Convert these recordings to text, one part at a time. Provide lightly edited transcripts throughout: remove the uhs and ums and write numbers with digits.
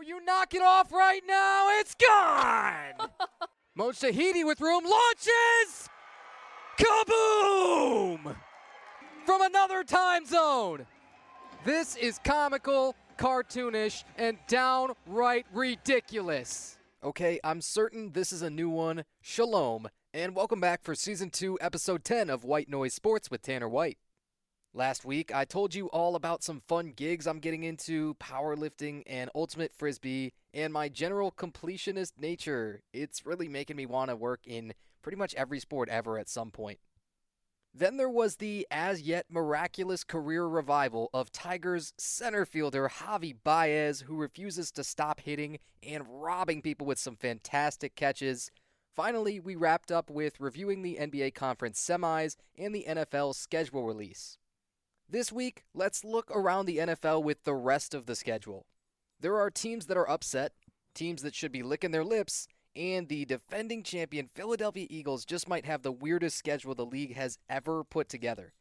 you knock it off right now, it's gone! Moshahidi with room, launches! Kaboom! From another time zone. This is comical, cartoonish, and downright ridiculous. Okay, I'm certain this is a new one. Shalom, and welcome back for Season 2, Episode 10 of White Noise Sports with Tanner White. Last week, I told you all about some fun gigs I'm getting into, powerlifting and ultimate frisbee, and my general completionist nature. It's really making me want to work in pretty much every sport ever at some point. Then there was the as-yet miraculous career revival of Tigers center fielder Javi Baez, who refuses to stop hitting and robbing people with some fantastic catches. Finally, we wrapped up with reviewing the NBA Conference semis and the NFL schedule release. This week, let's look around the NFL with the rest of the schedule. There are teams that are upset, teams that should be licking their lips, and the defending champion Philadelphia Eagles just might have the weirdest schedule the league has ever put together.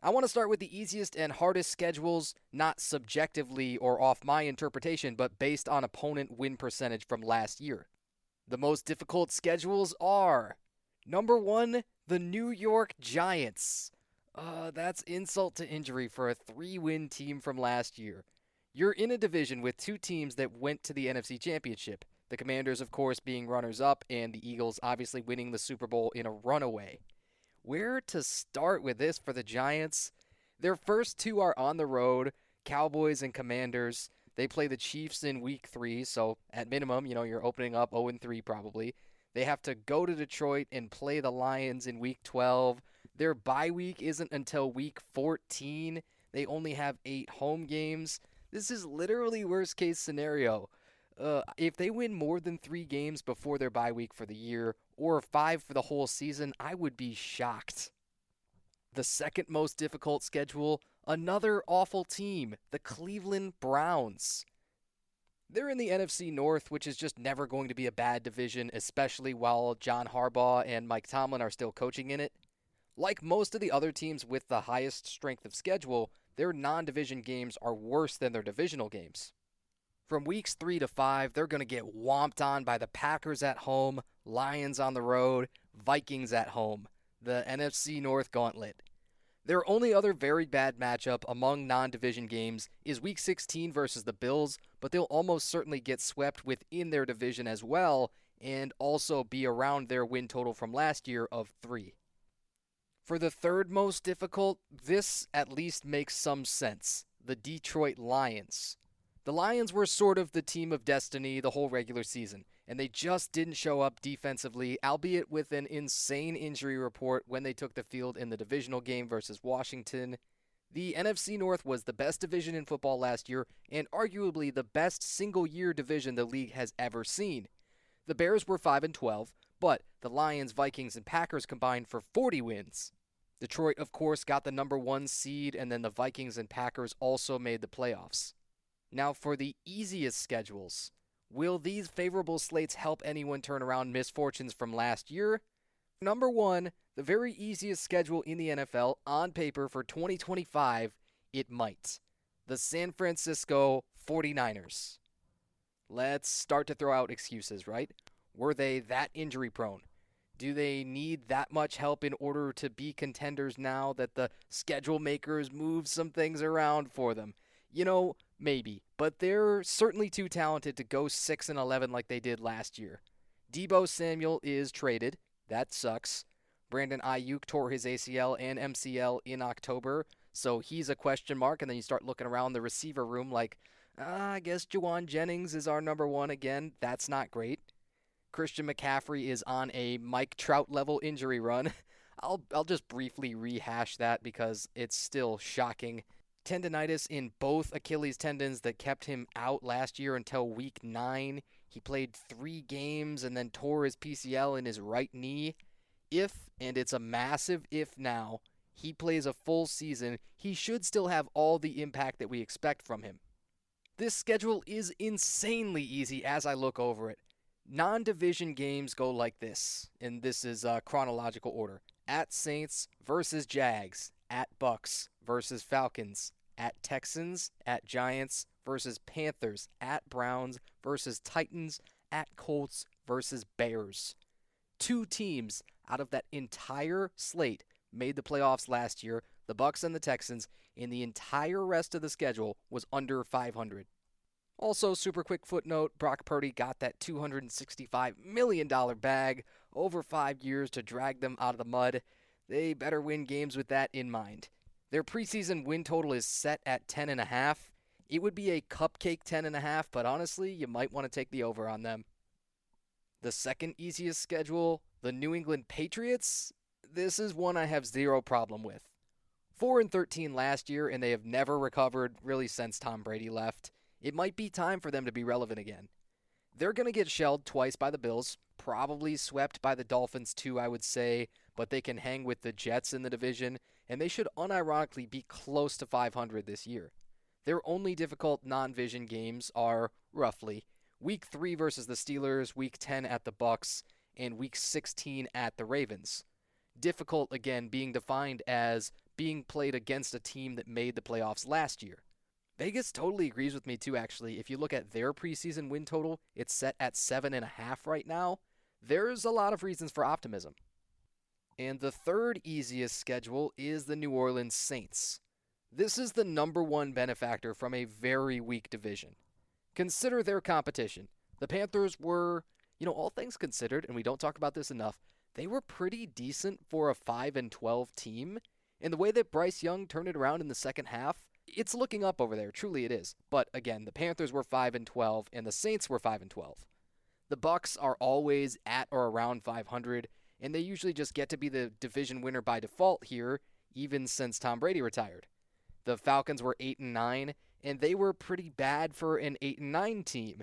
I want to start with the easiest and hardest schedules, not subjectively or off my interpretation, but based on opponent win percentage from last year. The most difficult schedules are: number 1, the New York Giants. That's insult to injury for a 3-win team from last year. You're in a division with two teams that went to the NFC Championship. The Commanders, of course, being runners-up, and the Eagles obviously winning the Super Bowl in a runaway. Where to start with this for the Giants? Their first two are on the road, Cowboys and Commanders. They play the Chiefs in Week 3, so at minimum, you're opening up 0-3 probably. They have to go to Detroit and play the Lions in Week 12. Their bye week isn't until Week 14. They only have 8 home games. This is literally worst-case scenario. If they win more than 3 games before their bye week for the year, or 5 for the whole season, I would be shocked. The second most difficult schedule, another awful team, the Cleveland Browns. They're in the NFC North, which is just never going to be a bad division, especially while John Harbaugh and Mike Tomlin are still coaching in it. Like most of the other teams with the highest strength of schedule, their non-division games are worse than their divisional games. From weeks 3 to 5, they're going to get whomped on by the Packers at home, Lions on the road, Vikings at home, the NFC North gauntlet. Their only other very bad matchup among non-division games is Week 16 versus the Bills, but they'll almost certainly get swept within their division as well, and also be around their win total from last year of 3. For the third most difficult, this at least makes some sense: the Detroit Lions. The Lions were sort of the team of destiny the whole regular season, and they just didn't show up defensively, albeit with an insane injury report when they took the field in the divisional game versus Washington. The NFC North was the best division in football last year, and arguably the best single-year division the league has ever seen. The Bears were 5-12, but the Lions, Vikings, and Packers combined for 40 wins. Detroit, of course, got the number 1 seed, and then the Vikings and Packers also made the playoffs. Now for the easiest schedules. Will these favorable slates help anyone turn around misfortunes from last year? Number 1, the very easiest schedule in the NFL on paper for 2025, it might. The San Francisco 49ers. Let's start to throw out excuses, right? Were they that injury prone? Do they need that much help in order to be contenders now that the schedule makers move some things around for them? Maybe, but they're certainly too talented to go 6-11 like they did last year. Deebo Samuel is traded. That sucks. Brandon Ayuk tore his ACL and MCL in October, so he's a question mark, and then you start looking around the receiver room like, I guess Juwan Jennings is our number 1 again. That's not great. Christian McCaffrey is on a Mike Trout level injury run. I'll just briefly rehash that because it's still shocking. Tendinitis in both Achilles tendons that kept him out last year until week 9. He played 3 games and then tore his PCL in his right knee. If, and it's a massive if now, he plays a full season, he should still have all the impact that we expect from him. This schedule is insanely easy as I look over it. Non-division games go like this, and this is chronological order. At Saints versus Jags, at Bucks versus Falcons, at Texans, at Giants versus Panthers, at Browns versus Titans, at Colts versus Bears. 2 teams out of that entire slate made the playoffs last year, the Bucs and the Texans, and the entire rest of the schedule was under 500. Also, super quick footnote, Brock Purdy got that $265 million bag over 5 years to drag them out of the mud. They better win games with that in mind. Their preseason win total is set at 10.5. It would be a cupcake 10.5, but honestly, you might want to take the over on them. The second easiest schedule, the New England Patriots. This is one I have zero problem with. 4-13 last year, and they have never recovered really since Tom Brady left. It might be time for them to be relevant again. They're going to get shelled twice by the Bills, probably swept by the Dolphins too, I would say, but they can hang with the Jets in the division, and they should unironically be close to 500 this year. Their only difficult non-division games are, roughly, Week 3 versus the Steelers, Week 10 at the Bucs, and Week 16 at the Ravens. Difficult, again, being defined as being played against a team that made the playoffs last year. Vegas totally agrees with me too, actually. If you look at their preseason win total, it's set at 7.5 right now. There's a lot of reasons for optimism. And the third easiest schedule is the New Orleans Saints. This is the number one benefactor from a very weak division. Consider their competition. The Panthers were, all things considered, and we don't talk about this enough, they were pretty decent for a 5-12 team. And the way that Bryce Young turned it around in the second half, it's looking up over there. Truly it is. But again, the Panthers were 5-12 and the Saints were 5-12. The Bucs are always at or around 500, and they usually just get to be the division winner by default here, even since Tom Brady retired. The Falcons were 8-9, and they were pretty bad for an 8-9 team.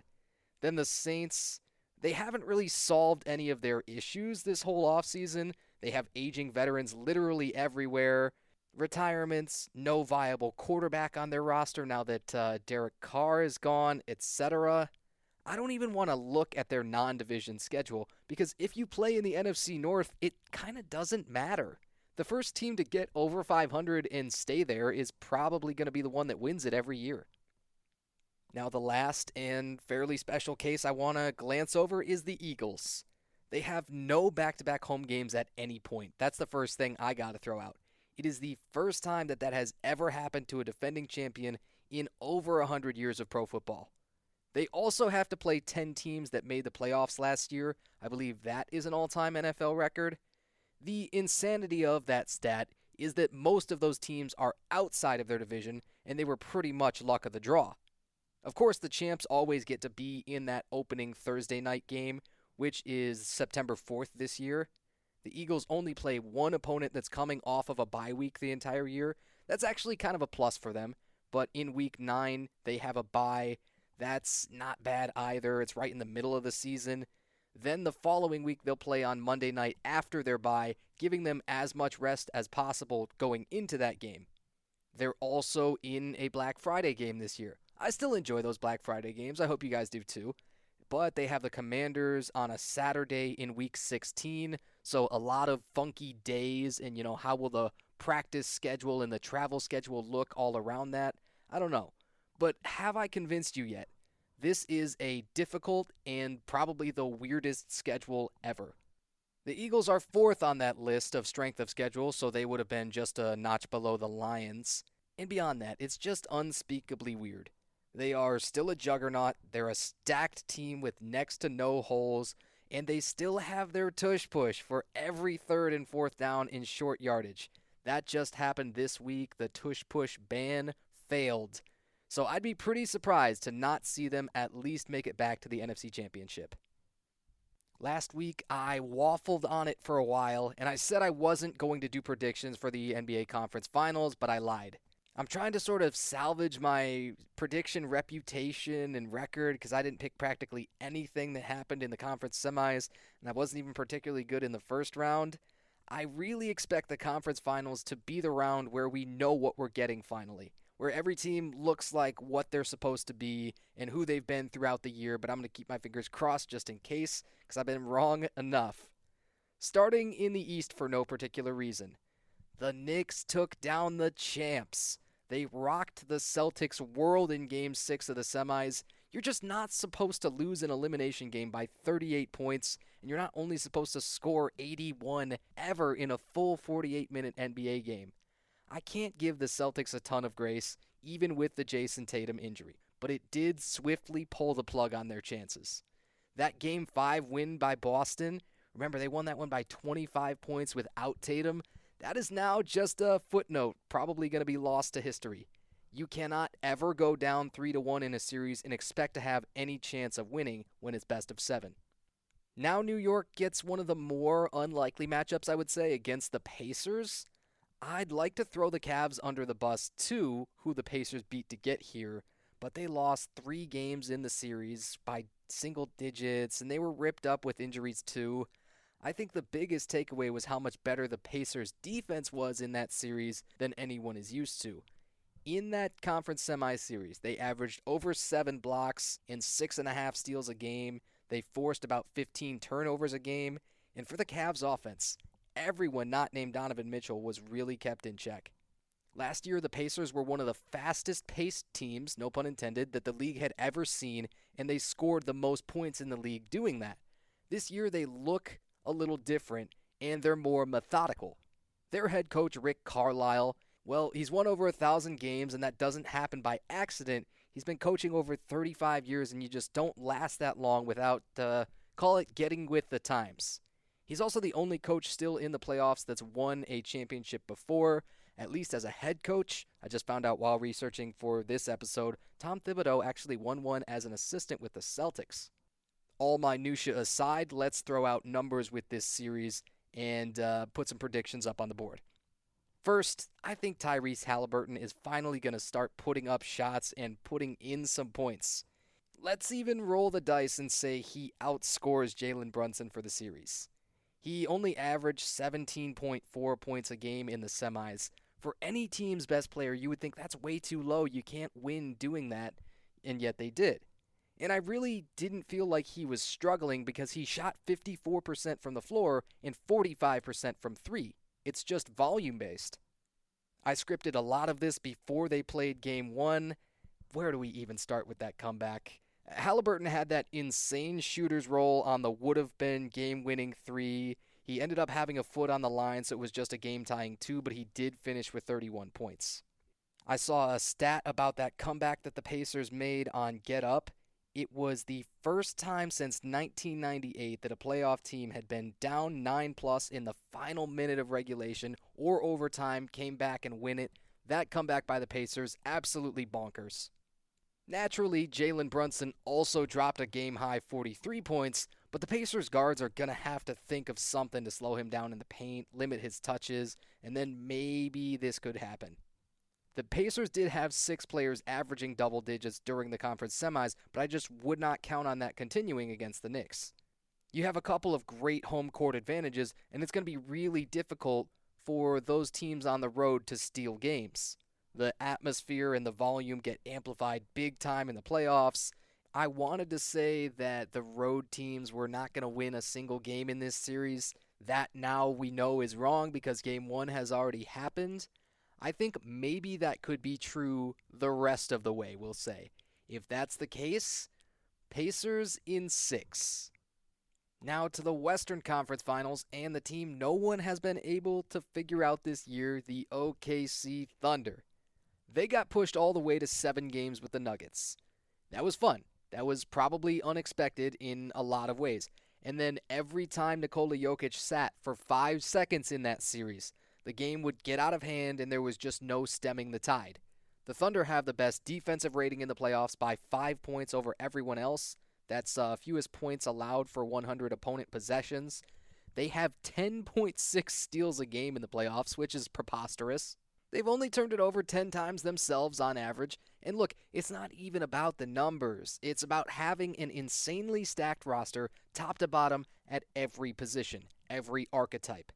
Then the Saints, they haven't really solved any of their issues this whole offseason. They have aging veterans literally everywhere. Retirements, no viable quarterback on their roster now that Derek Carr is gone, etc. I don't even want to look at their non-division schedule because if you play in the NFC North, it kind of doesn't matter. The first team to get over 500 and stay there is probably going to be the one that wins it every year. Now, the last and fairly special case I want to glance over is the Eagles. They have no back-to-back home games at any point. That's the first thing I got to throw out. It is the first time that has ever happened to a defending champion in over 100 years of pro football. They also have to play 10 teams that made the playoffs last year. I believe that is an all-time NFL record. The insanity of that stat is that most of those teams are outside of their division, and they were pretty much luck of the draw. Of course, the champs always get to be in that opening Thursday night game, which is September 4th this year. The Eagles only play one opponent that's coming off of a bye week the entire year. That's actually kind of a plus for them, but in Week 9, they have a bye. That's not bad either. It's right in the middle of the season. Then the following week, they'll play on Monday night after their bye, giving them as much rest as possible going into that game. They're also in a Black Friday game this year. I still enjoy those Black Friday games. I hope you guys do too. But they have the Commanders on a Saturday in Week 16, so a lot of funky days, and how will the practice schedule and the travel schedule look all around that? I don't know. But have I convinced you yet? This is a difficult and probably the weirdest schedule ever. The Eagles are 4th on that list of strength of schedule, so they would have been just a notch below the Lions. And beyond that, it's just unspeakably weird. They are still a juggernaut, they're a stacked team with next to no holes, and they still have their tush push for every 3rd and 4th down in short yardage. That just happened this week. The tush push ban failed. So I'd be pretty surprised to not see them at least make it back to the NFC Championship. Last week, I waffled on it for a while, and I said I wasn't going to do predictions for the NBA Conference Finals, but I lied. I'm trying to sort of salvage my prediction reputation and record because I didn't pick practically anything that happened in the conference semis, and I wasn't even particularly good in the first round. I really expect the conference finals to be the round where we know what we're getting finally, where every team looks like what they're supposed to be and who they've been throughout the year, but I'm going to keep my fingers crossed just in case because I've been wrong enough. Starting in the East for no particular reason, the Knicks took down the champs. They rocked the Celtics' world in Game 6 of the semis. You're just not supposed to lose an elimination game by 38 points, and you're not only supposed to score 81 ever in a full 48-minute NBA game. I can't give the Celtics a ton of grace, even with the Jason Tatum injury, but it did swiftly pull the plug on their chances. That Game 5 win by Boston, remember they won that one by 25 points without Tatum, that is now just a footnote, probably going to be lost to history. You cannot ever go down 3-1 in a series and expect to have any chance of winning when it's best of 7. Now New York gets one of the more unlikely matchups, I would say, against the Pacers. I'd like to throw the Cavs under the bus too, who the Pacers beat to get here, but they lost 3 games in the series by single digits, and they were ripped up with injuries too. I think the biggest takeaway was how much better the Pacers' defense was in that series than anyone is used to. In that conference semi-series, they averaged over 7 blocks and 6.5 steals a game. They forced about 15 turnovers a game. And for the Cavs offense, everyone not named Donovan Mitchell was really kept in check. Last year, the Pacers were one of the fastest-paced teams, no pun intended, that the league had ever seen, and they scored the most points in the league doing that. This year, they look a little different, and they're more methodical. Their head coach, Rick Carlisle, well, he's won over 1,000 games, and that doesn't happen by accident. He's been coaching over 35 years, and you just don't last that long without, call it getting with the times. He's also the only coach still in the playoffs that's won a championship before, at least as a head coach. I just found out while researching for this episode, Tom Thibodeau actually won one as an assistant with the Celtics. All minutia aside, let's throw out numbers with this series and put some predictions up on the board. First, I think Tyrese Halliburton is finally going to start putting up shots and putting in some points. Let's even roll the dice and say he outscores Jalen Brunson for the series. He only averaged 17.4 points a game in the semis. For any team's best player, you would think that's way too low. You can't win doing that, and yet they did. And I really didn't feel like he was struggling because he shot 54% from the floor and 45% from 3. It's just volume-based. I scripted a lot of this before they played Game 1. Where do we even start with that comeback? Halliburton had that insane shooter's roll on the would-have-been game-winning 3. He ended up having a foot on the line, so it was just a game-tying 2, but he did finish with 31 points. I saw a stat about that comeback that the Pacers made on Get Up. It was the first time since 1998 that a playoff team had been down 9+ in the final minute of regulation or overtime, came back and win it. That comeback by the Pacers, absolutely bonkers. Naturally, Jalen Brunson also dropped a game-high 43 points, but the Pacers guards are going to have to think of something to slow him down in the paint, limit his touches, and then maybe this could happen. The Pacers did have 6 players averaging double digits during the conference semis, but I just would not count on that continuing against the Knicks. You have a couple of great home court advantages, and it's going to be really difficult for those teams on the road to steal games. The atmosphere and the volume get amplified big time in the playoffs. I wanted to say that the road teams were not going to win a single game in this series. That now we know is wrong because Game 1 has already happened. I think maybe that could be true the rest of the way, we'll say. If that's the case, Pacers in 6. Now to the Western Conference Finals and the team no one has been able to figure out this year, the OKC Thunder. They got pushed all the way to 7 games with the Nuggets. That was fun. That was probably unexpected in a lot of ways. And then every time Nikola Jokic sat for 5 seconds in that series, the game would get out of hand and there was just no stemming the tide. The Thunder have the best defensive rating in the playoffs by 5 points over everyone else. That's fewest points allowed for 100 opponent possessions. They have 10.6 steals a game in the playoffs, which is preposterous. They've only turned it over 10 times themselves on average. And look, it's not even about the numbers. It's about having an insanely stacked roster, top to bottom, at every position, every archetype.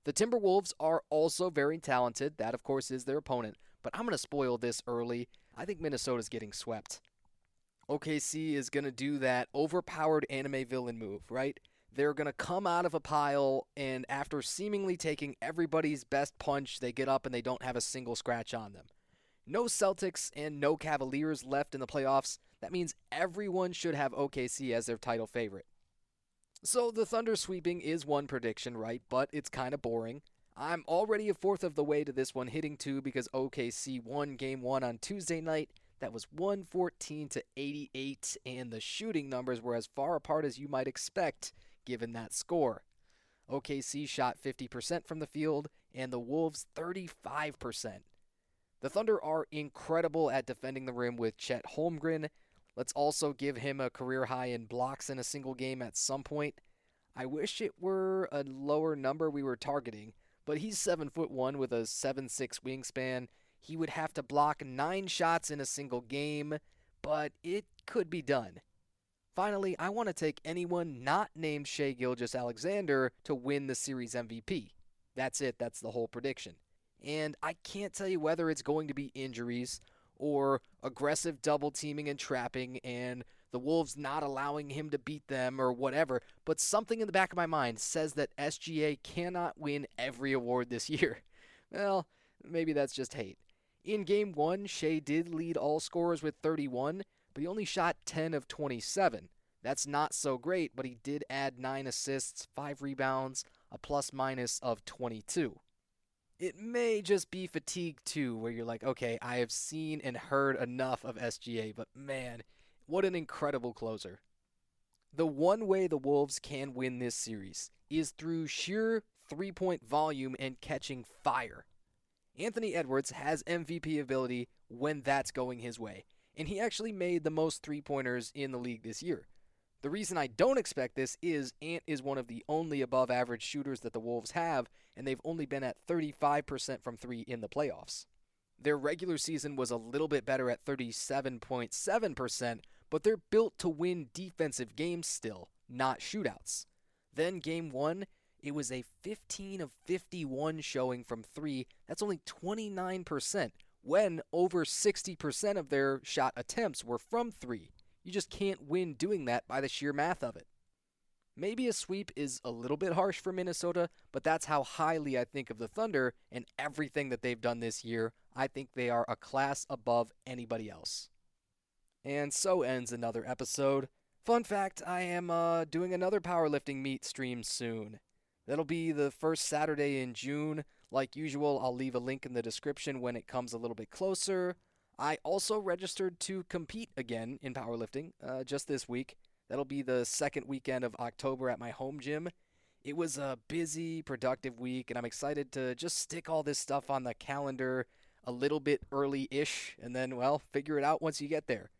The Timberwolves are also very talented. That, of course, is their opponent. But I'm going to spoil this early. I think Minnesota's getting swept. OKC is going to do that overpowered anime villain move, right? They're going to come out of a pile, and after seemingly taking everybody's best punch, they get up and they don't have a single scratch on them. No Celtics and no Cavaliers left in the playoffs. That means everyone should have OKC as their title favorite. So the Thunder sweeping is one prediction, right? But it's kind of boring. I'm already a fourth of the way to this one, hitting 2 because OKC won Game 1 on Tuesday night. That was 114-88, and the shooting numbers were as far apart as you might expect given that score. OKC shot 50% from the field, and the Wolves 35%. The Thunder are incredible at defending the rim with Chet Holmgren. Let's also give him a career high in blocks in a single game at some point. I wish it were a lower number we were targeting, but he's 7'1" with a 7'6" wingspan. He would have to block 9 shots in a single game, but it could be done. Finally, I want to take anyone not named Shai Gilgeous-Alexander to win the series MVP. That's it. That's the whole prediction. And I can't tell you whether it's going to be injuries or aggressive double teaming and trapping and the Wolves not allowing him to beat them or whatever, but something in the back of my mind says that SGA cannot win every award this year. Well, maybe that's just hate. In Game 1, Shai did lead all scorers with 31, but he only shot 10 of 27. That's not so great, but he did add 9 assists, 5 rebounds, a plus-minus of 22. It may just be fatigue too, where you're like, okay, I have seen and heard enough of SGA, but man, what an incredible closer. The one way the Wolves can win this series is through sheer three-point volume and catching fire. Anthony Edwards has MVP ability when that's going his way, and he actually made the most three-pointers in the league this year. The reason I don't expect this is Ant is one of the only above-average shooters that the Wolves have, and they've only been at 35% from 3 in the playoffs. Their regular season was a little bit better at 37.7%, but they're built to win defensive games still, not shootouts. Then Game 1, it was a 15 of 51 showing from 3. That's only 29%, when over 60% of their shot attempts were from 3. You just can't win doing that by the sheer math of it. Maybe a sweep is a little bit harsh for Minnesota, but that's how highly I think of the Thunder and everything that they've done this year. I think they are a class above anybody else. And so ends another episode. Fun fact, I am doing another powerlifting meet stream soon. That'll be the first Saturday in June. Like usual, I'll leave a link in the description when it comes a little bit closer. I also registered to compete again in powerlifting just this week. That'll be the second weekend of October at my home gym. It was a busy, productive week, and I'm excited to just stick all this stuff on the calendar a little bit early-ish, and then, well, figure it out once you get there.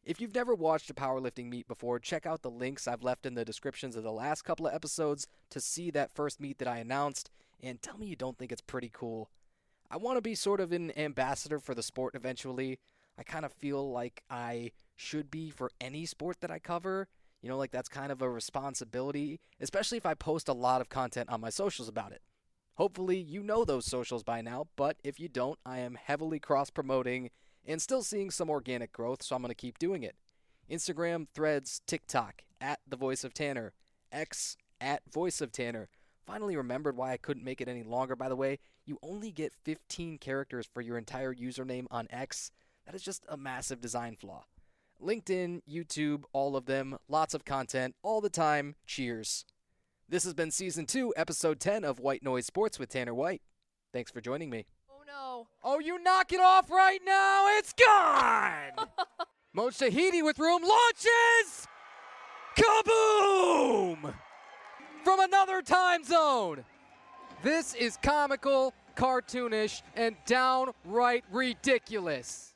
If you've never watched a powerlifting meet before, check out the links I've left in the descriptions of the last couple of episodes to see that first meet that I announced, and tell me you don't think it's pretty cool. I want to be sort of an ambassador for the sport eventually. I kind of feel like I should be for any sport that I cover. You know, like that's kind of a responsibility, especially if I post a lot of content on my socials about it. Hopefully you know those socials by now, but if you don't, I am heavily cross-promoting and still seeing some organic growth, so I'm going to keep doing it. Instagram, Threads, TikTok, @TheVoiceOfTanner, X, @VoiceOfTanner. Finally remembered why I couldn't make it any longer, by the way. You only get 15 characters for your entire username on X. That is just a massive design flaw. LinkedIn, YouTube, all of them. Lots of content, all the time. Cheers. This has been Season 2, Episode 10 of White Noise Sports with Tanner White. Thanks for joining me. Oh, no. Oh, you knock it off right now. It's gone. Mojtahidi with room launches. Kaboom! From another time zone. This is comical, cartoonish, and downright ridiculous.